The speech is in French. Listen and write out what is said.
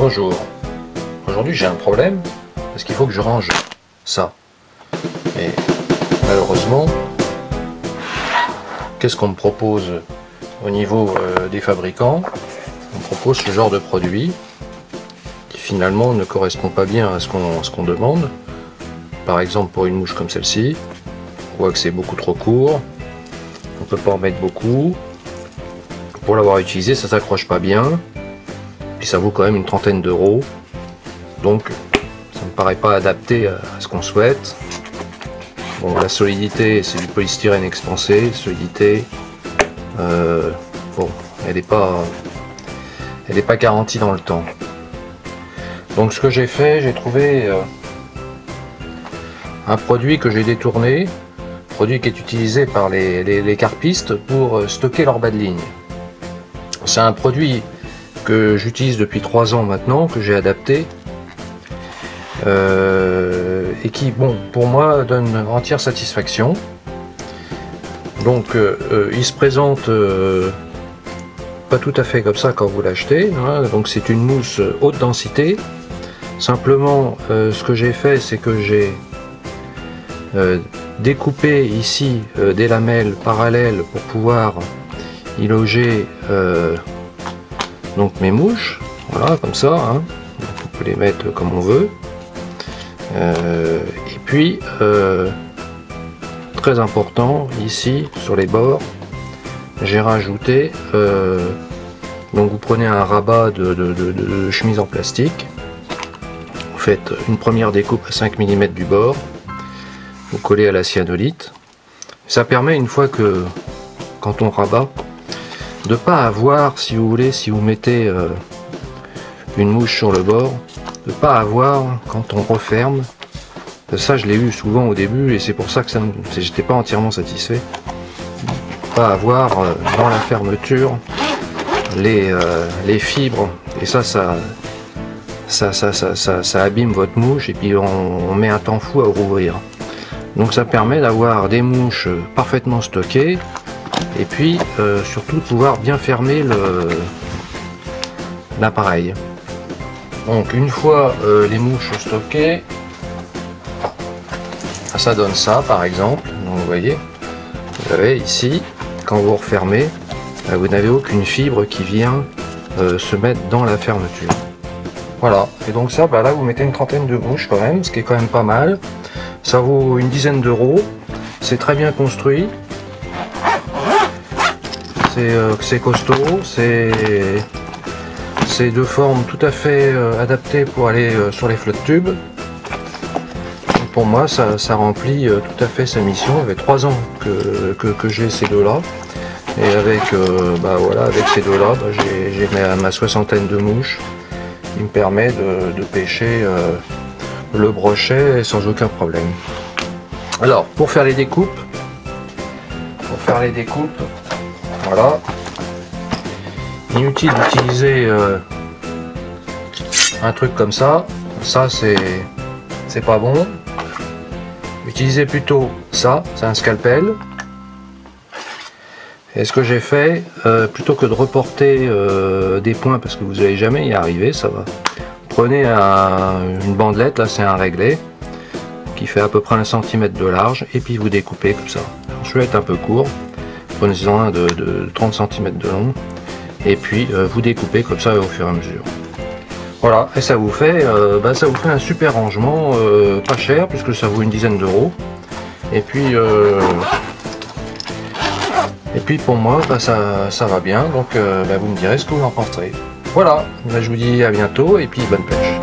Bonjour, aujourd'hui j'ai un problème parce qu'il faut que je range ça et malheureusement qu'est-ce qu'on me propose au niveau des fabricants? On me propose ce genre de produit qui finalement ne correspond pas bien à ce qu'on demande. Par exemple pour une mouche comme celle-ci, on voit que c'est beaucoup trop court, on peut pas en mettre beaucoup. Pour l'avoir utilisé, ça s'accroche pas bien. Puis ça vaut quand même une trentaine d'euros, donc ça me paraît pas adapté à ce qu'on souhaite. Bon, la solidité, c'est du polystyrène expansé, solidité, bon, elle n'est pas garantie dans le temps. Donc ce que j'ai fait, j'ai trouvé un produit que j'ai détourné, produit qui est utilisé par les carpistes pour stocker leur bas de ligne. C'est un produit que j'utilise depuis 3 ans maintenant, que j'ai adapté et qui, bon, pour moi donne entière satisfaction. Donc il se présente pas tout à fait comme ça quand vous l'achetez, hein. Donc c'est une mousse haute densité. Simplement ce que j'ai fait, c'est que j'ai découpé ici des lamelles parallèles pour pouvoir y loger donc mes mouches, voilà, comme ça, hein. Donc, on peut les mettre comme on veut. Et puis très important, ici sur les bords, j'ai rajouté donc vous prenez un rabat de chemise en plastique, vous faites une première découpe à 5 mm du bord, vous collez à la cyanolite. Ça permet, une fois que quand on rabat, de pas avoir, si vous voulez, si vous mettez une mouche sur le bord, de pas avoir quand on referme. Ça je l'ai eu souvent au début et c'est pour ça que j'étais pas entièrement satisfait. Pas avoir dans la fermeture les fibres, et ça abîme votre mouche et puis on met un temps fou à rouvrir. Donc ça permet d'avoir des mouches parfaitement stockées. Et puis surtout de pouvoir bien fermer l'appareil. Donc une fois les mouches stockées, ça donne ça par exemple. Donc, vous voyez, vous avez ici, quand vous refermez, vous n'avez aucune fibre qui vient se mettre dans la fermeture. Voilà, et donc ça, là vous mettez une trentaine de mouches quand même, ce qui est quand même pas mal. Ça vaut une dizaine d'euros, c'est très bien construit. C'est costaud, c'est de forme tout à fait adaptée pour aller sur les flottes tubes. Pour moi, ça remplit tout à fait sa mission. Ça fait 3 ans que j'ai ces deux-là. Et avec, voilà, avec ces deux-là, j'ai ma 60aine de mouches qui me permet de pêcher le brochet sans aucun problème. Alors, pour faire les découpes, voilà, inutile d'utiliser un truc comme ça c'est pas bon. Utilisez plutôt ça, c'est un scalpel. Et ce que j'ai fait, plutôt que de reporter des points parce que vous n'allez jamais y arriver, ça va. Prenez une bandelette, là c'est un réglé qui fait à peu près 1 cm de large, et puis vous découpez comme ça. Alors, celui-là est un peu court. Prenez-en un de 30 cm de long et puis vous découpez comme ça au fur et à mesure. Voilà, et ça vous fait un super rangement, pas cher puisque ça vaut une dizaine d'euros. Et puis pour moi ça va bien, donc vous me direz ce que vous en penserez. Voilà, je vous dis à bientôt et puis bonne pêche.